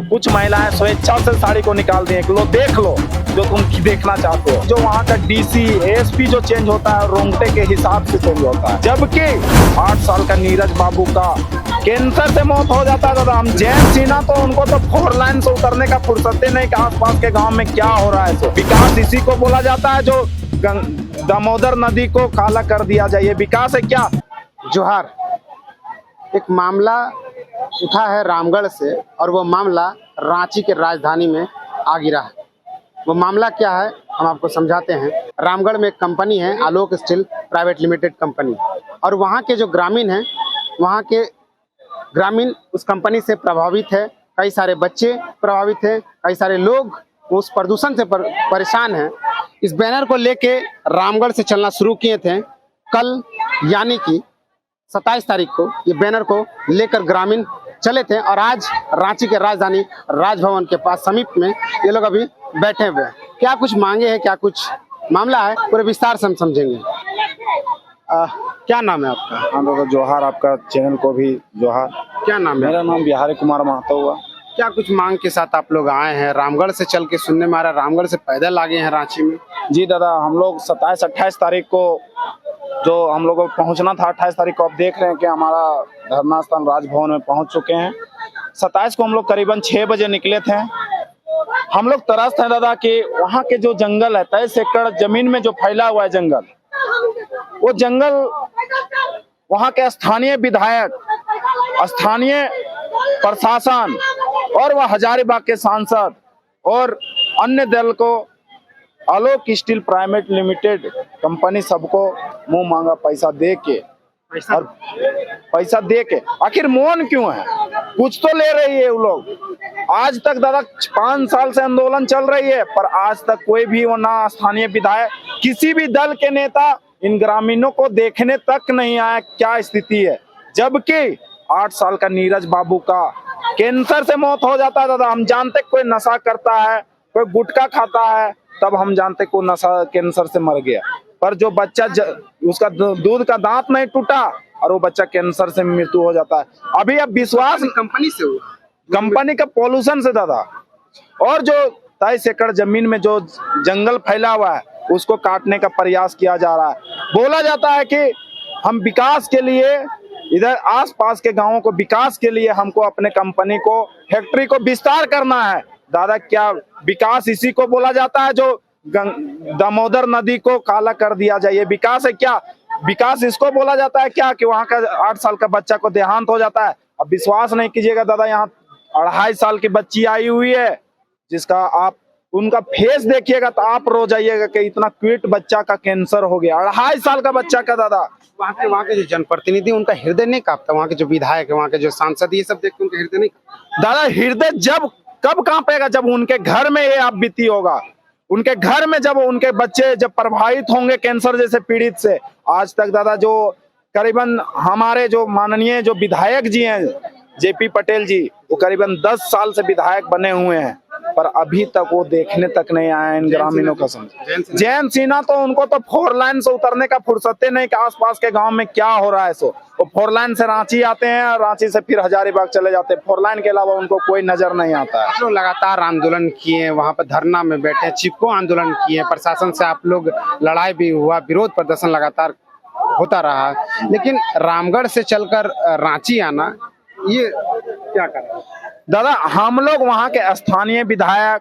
कुछ महिलाएं स्वेच्छा से साड़ी को निकाल दी लो देख लो जो तुम देखना चाहते हो। जो वहाँ का डीसी एएसपी जो चेंज होता है रोंगटे के हिसाब से चेंज होता है। जबकि 8 साल का नीरज बाबू का कैंसर से मौत हो जाता है दादा। हम जयंत सिन्हा तो उनको तो 4 लाइन से उतरने का फुर्सत ही नहीं कि आसपास के गांव में क्या हो रहा है। तो विकास इसी को बोला जाता है जो दामोदर नदी को काला कर दिया जाए, ये विकास है क्या? जोहार। एक मामला उठा है रामगढ़ से और वो मामला रांची के राजधानी में आ गिरा है। वो मामला क्या है हम आपको समझाते हैं। रामगढ़ में एक कंपनी है आलोक स्टील प्राइवेट लिमिटेड कंपनी, और वहाँ के जो ग्रामीण हैं, वहाँ के ग्रामीण उस कंपनी से प्रभावित है। कई सारे बच्चे प्रभावित हैं, कई सारे लोग उस प्रदूषण से परेशान हैं। इस बैनर को लेके रामगढ़ से चलना शुरू किए थे। कल यानी कि 27 तारीख को ये बैनर को लेकर ग्रामीण चले थे, और आज रांची के राजधानी राजभवन के पास समीप में ये लोग अभी बैठे हुए हैं। क्या कुछ मांगे हैं, क्या कुछ मामला है, पूरे विस्तार से हम समझेंगे। क्या नाम है आपका? हाँ दादा जोहार, आपका चैनल को भी जोहार। क्या नाम है? मेरा नाम बिहारी कुमार महतो हुआ। क्या कुछ मांग के साथ आप लोग आए हैं? रामगढ़ से चल के सुनने में आ रहा है रामगढ़ से पैदल आ गए हैं रांची में। जी दादा, हम लोग 27-28 तारीख को जो हम लोग को पहुंचना था, 28 तारीख को आप देख रहे हैं कि हमारा धरना स्थान राजभवन में पहुंच चुके हैं। 27 को हम लोग करीबन 6 बजे निकले थे। हम लोग त्रस्त हैं दादा कि वहाँ के जो जंगल है, 23 एकड़ जमीन में जो फैला हुआ है जंगल, वो जंगल वहाँ के स्थानीय विधायक, स्थानीय प्रशासन और वह हजारीबाग के सांसद और अन्य दल को आलोक स्टील प्राइवेट लिमिटेड कंपनी सबको मुंह मांगा पैसा दे के और पैसा दे के आखिर मौन क्यों है? कुछ तो ले रही है वो लोग। आज तक दादा 5 साल से आंदोलन चल रही है, पर आज तक कोई भी वो ना स्थानीय विधायक, किसी भी दल के नेता इन ग्रामीणों को देखने तक नहीं आया क्या स्थिति है। जबकि 8 साल का नीरज बाबू का कैंसर से मौत हो जाता है दादा। हम जानते कोई नशा करता है, कोई गुटखा खाता है, तब हम जानते कोई नशा कैंसर से मर गया। पर जो बच्चा उसका दूध का दांत नहीं टूटा और वो बच्चा कैंसर से मृत्यु हो जाता है। अभी अब विश्वास कंपनी से हुआ, कंपनी का पॉल्यूशन से दादा। और जो 23 एकड़ जमीन में जो जंगल फैला हुआ है उसको काटने का प्रयास किया जा रहा है। बोला जाता है कि हम विकास के लिए, इधर आसपास के गांवों को विकास के लिए हमको अपने कंपनी को, फैक्ट्री को विस्तार करना है। दादा क्या विकास इसी को बोला जाता है जो दामोदर नदी को काला कर दिया जाए, ये विकास है क्या? विकास इसको बोला जाता है क्या कि वहाँ का 8 साल का बच्चा को देहांत हो जाता है? अब विश्वास नहीं कीजिएगा दादा, यहाँ 2.5 साल की बच्ची आई हुई है जिसका आप उनका फेस देखिएगा तो आप रो जाइएगा कि इतना क्यूट बच्चा का कैंसर हो गया। 2.5 साल का बच्चा का दादा। वहाँ के जो जनप्रतिनिधि उनका हृदय नहीं कांपता? वहाँ के जो विधायक है, वहाँ के जो सांसद, ये सब देख के उनका हृदय नहीं कांपता? दादा हृदय जब कब कांपेगा? जब उनके घर में ये आप बीती होगा, उनके घर में जब उनके बच्चे जब प्रभावित होंगे कैंसर जैसे पीड़ित से। आज तक दादा जो करीबन हमारे जो माननीय जो विधायक जी हैं जेपी पटेल जी, वो करीबन 10 साल से विधायक बने हुए हैं, पर अभी तक वो देखने तक नहीं आए इन ग्रामीणों का। जयंत सिन्हा तो उनको तो 4 लाइन से उतरने का फुर्सत ही नहीं कि आसपास के गांव में क्या हो रहा है। सो वो 4 लाइन से रांची आते हैं और रांची से फिर हजारीबाग चले जाते हैं। 4 लाइन के अलावा उनको कोई नजर नहीं आता है। आप लोग लगातार आंदोलन किए, वहाँ पर धरना में बैठे, चिपको आंदोलन किए, प्रशासन से आप लोग लड़ाई भी हुआ, विरोध प्रदर्शन लगातार होता रहा, लेकिन रामगढ़ से चलकर रांची आना, ये क्या कर रहा है? दादा हम लोग वहाँ के स्थानीय विधायक,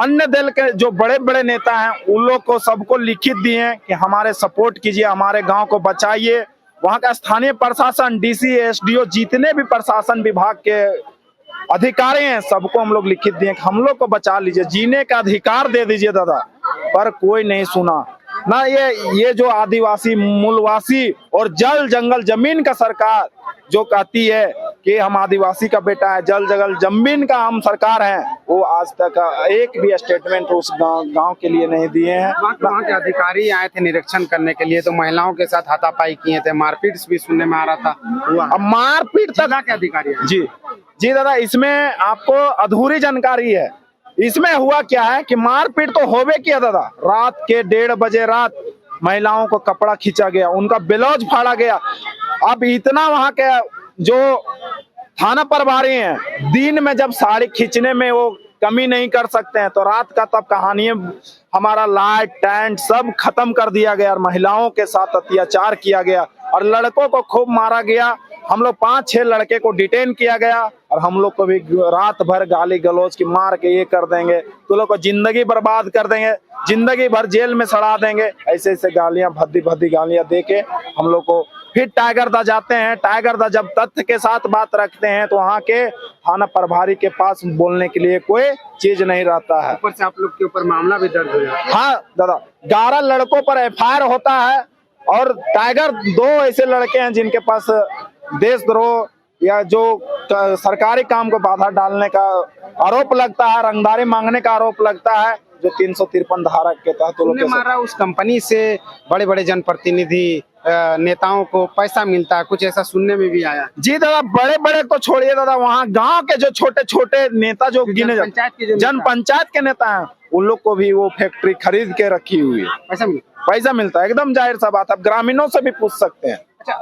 अन्य दल के जो बड़े बड़े नेता हैं, उन लोग को सबको लिखित दिए हैं कि हमारे सपोर्ट कीजिए, हमारे गांव को बचाइए। वहाँ का स्थानीय प्रशासन, डीसी, एसडीओ, जितने भी प्रशासन विभाग के अधिकारी हैं, सबको हम लोग लिखित दिए कि हम लोग को बचा लीजिए, जीने का अधिकार दे दीजिए दादा। पर कोई नहीं सुना ना। ये जो आदिवासी मूलवासी और जल जंगल जमीन का सरकार जो कहती है कि हम आदिवासी का बेटा है, जल जंगल जमीन का हम सरकार है, वो आज तक एक भी स्टेटमेंट उस गांव के लिए नहीं दिए हैं। वहाँ के अधिकारी आए थे निरीक्षण करने के लिए, तो महिलाओं के साथ हाथापाई किए थे, मारपीट भी सुनने में आ रहा था। अब मारपीट तक के अधिकारी जी दादा, इसमें आपको अधूरी जानकारी है। इसमें हुआ क्या है कि मारपीट तो होवे किया दादा। रात के 1:30 बजे रात महिलाओं को कपड़ा खींचा गया, उनका ब्लाउज फाड़ा गया। अब इतना वहाँ के जो थाना प्रभारी हैं, दिन में जब साड़ी खींचने में वो कमी नहीं कर सकते हैं तो रात का तब कहानियां, हमारा लाइट टेंट सब खत्म कर दिया गया और महिलाओं के साथ अत्याचार किया गया और लड़कों को खूब मारा गया। हम लोग 5-6 लड़के को डिटेन किया गया और हम लोग को भी रात भर गाली गलौज की मार के ये कर देंगे, तो लोग को जिंदगी बर्बाद कर देंगे, जिंदगी भर जेल में सड़ा देंगे, ऐसे ऐसे गालियां, भद्दी भद्दी गालियां दे के हम लोग को फिर टाइगर दा जाते हैं। टाइगर दा जब तथ्य के साथ बात रखते हैं तो वहाँ के थाना प्रभारी के पास बोलने के लिए कोई चीज नहीं रहता है। ऊपर से आप लोग के ऊपर मामला भी दर्ज हुआ है। हाँ दादा, 11 लड़कों पर FIR होता है और टाइगर 2 ऐसे लड़के हैं जिनके पास देशद्रोह या जो सरकारी काम को बाधा डालने का आरोप लगता है, रंगदारी मांगने का आरोप लगता है, जो 353 धारा के तहत मारा। उस कंपनी से बड़े बड़े जनप्रतिनिधि नेताओं को पैसा मिलता है, कुछ ऐसा सुनने में भी आया। जी दादा, बड़े बड़े तो छोड़िए दादा, वहाँ गांव के जो छोटे छोटे नेता जो गिने जन पंचायत के नेता हैं, उन लोग को भी वो फैक्ट्री खरीद के रखी हुई है, पैसा मिलता है, एकदम जाहिर सा बात है। आप ग्रामीणों से भी पूछ सकते हैं। अच्छा,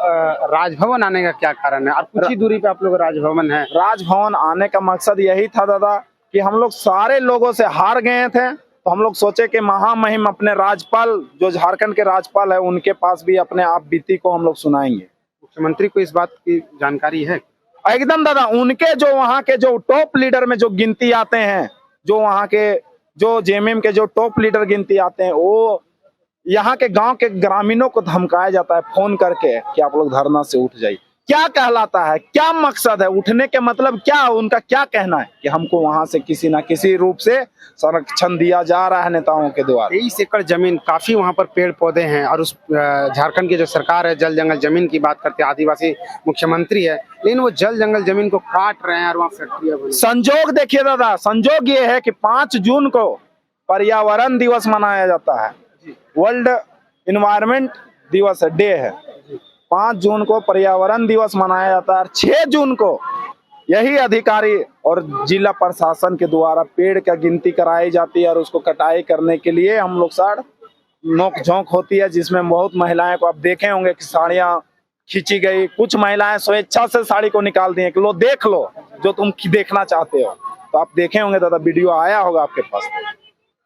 राजभवन आने का क्या कारण है? और कुछ ही दूरी पे आप लोग राजभवन है। राजभवन आने का मकसद यही था दादा कि हम लोग सारे लोगों से हार गए थे, तो हम लोग सोचे कि महामहिम अपने राज्यपाल जो झारखंड के राज्यपाल है उनके पास भी अपने आप बीती को हम लोग सुनाएंगे। मुख्यमंत्री को इस बात की जानकारी है? एकदम दादा, उनके जो वहाँ के जो टॉप लीडर में जो गिनती आते हैं, जो वहाँ के जो JMM के जो टॉप लीडर गिनती आते हैं, वो यहाँ के गांव के ग्रामीणों को धमकाया जाता है फोन करके कि आप लोग धरना से उठ जाइए। क्या कहलाता है, क्या मकसद है उठने के, मतलब क्या, उनका क्या कहना है कि हमको वहां से किसी ना किसी रूप से संरक्षण दिया जा रहा है नेताओं के द्वारा। 23 एकड़ जमीन, काफी वहां पर पेड़ पौधे हैं और उस झारखंड की जो सरकार है जल जंगल जमीन की बात करते हैं, आदिवासी मुख्यमंत्री है, लेकिन वो जल जंगल जमीन को काट रहे हैं और वहाँ फैक्ट्रियां बनी। संजोग देखिए दादा, संजोग ये है कि 5 जून को पर्यावरण दिवस मनाया जाता है, वर्ल्ड इन्वायरमेंट दिवस है, डे है। 5 जून को पर्यावरण दिवस मनाया जाता है और 6 जून को यही अधिकारी और जिला प्रशासन के द्वारा पेड़ का गिनती कराई जाती है और उसको कटाई करने के लिए हम लोग साथ नोक झोंक होती है, जिसमें बहुत महिलाएं को आप देखे होंगे कि साड़ियां खींची गई, कुछ महिलाएं स्वेच्छा से साड़ी को निकाल दी कि लो देख लो जो तुम देखना चाहते हो, तो आप देखे होंगे दादा, वीडियो आया होगा आपके पास।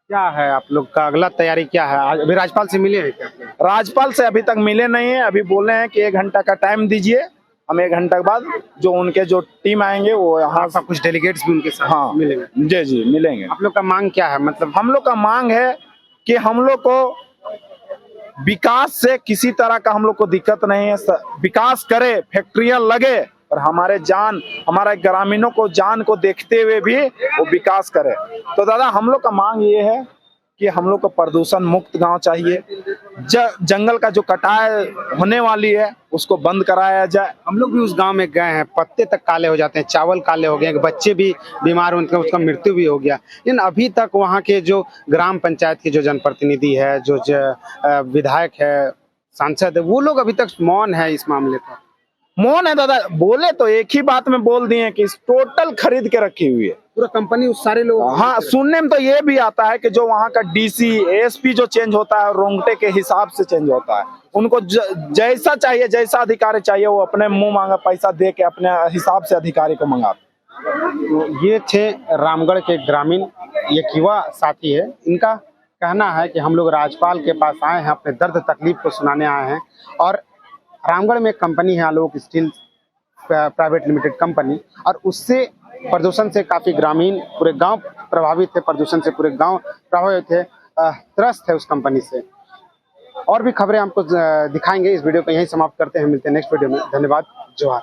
क्या है आप लोग का अगला तैयारी क्या है? आज अभी राज्यपाल से मिले हैं क्या? राज्यपाल से अभी तक मिले नहीं है, अभी बोले हैं कि 1 घंटा का टाइम दीजिए, हम 1 घंटे के बाद जो उनके जो टीम आएंगे वो यहाँ सब कुछ डेलीगेट्स भी उनके साथ हाँ मिलेंगे। जी जी मिलेंगे। आप लोग का मांग क्या है? मतलब हम लोग का मांग है कि हम लोग को विकास से किसी तरह का हम लोग को दिक्कत नहीं है, विकास करे, फैक्ट्रियां लगे और हमारे ग्रामीणों को जान को देखते हुए भी वो विकास करे। तो दादा हम लोग का मांग ये है कि हम लोग को प्रदूषण मुक्त गांव चाहिए, जंगल का जो कटाई होने वाली है उसको बंद कराया जाए। हम लोग भी उस गांव में गए हैं, पत्ते तक काले हो जाते हैं, चावल काले हो गए, बच्चे भी बीमार होते हैं, उसका मृत्यु भी हो गया। लेकिन अभी तक वहाँ के जो ग्राम पंचायत के जो जनप्रतिनिधि है, जो विधायक है, सांसद है, वो लोग अभी तक मौन है इस मामले पर। मौन है दादा, बोले तो एक ही बात में बोल दिए कि टोटल खरीद के रखी हुई है पूरा कंपनी, उस सारे लोग। हाँ, सुनने में तो ये भी आता है कि जो वहाँ का DC ASP जो चेंज होता है रोंगटे के हिसाब से चेंज होता है, उनको जैसा चाहिए, जैसा अधिकारी चाहिए वो अपने मुंह मांगा पैसा दे के अपने हिसाब से अधिकारी को मंगाते। तो ये थे रामगढ़ के ग्रामीण, ये युवा साथी है, इनका कहना है कि हम लोग राज्यपाल के पास आए हैं, अपने दर्द तकलीफ को सुनाने आए हैं। और रामगढ़ में एक कंपनी है आलोक स्टील प्राइवेट लिमिटेड कंपनी, और उससे प्रदूषण से काफ़ी ग्रामीण पूरे गांव प्रभावित थे, प्रदूषण से पूरे गांव प्रभावित थे, त्रस्त है उस कंपनी से। और भी खबरें हमको दिखाएंगे। इस वीडियो को यहीं समाप्त करते हैं, मिलते हैं नेक्स्ट वीडियो में। धन्यवाद, जोहार।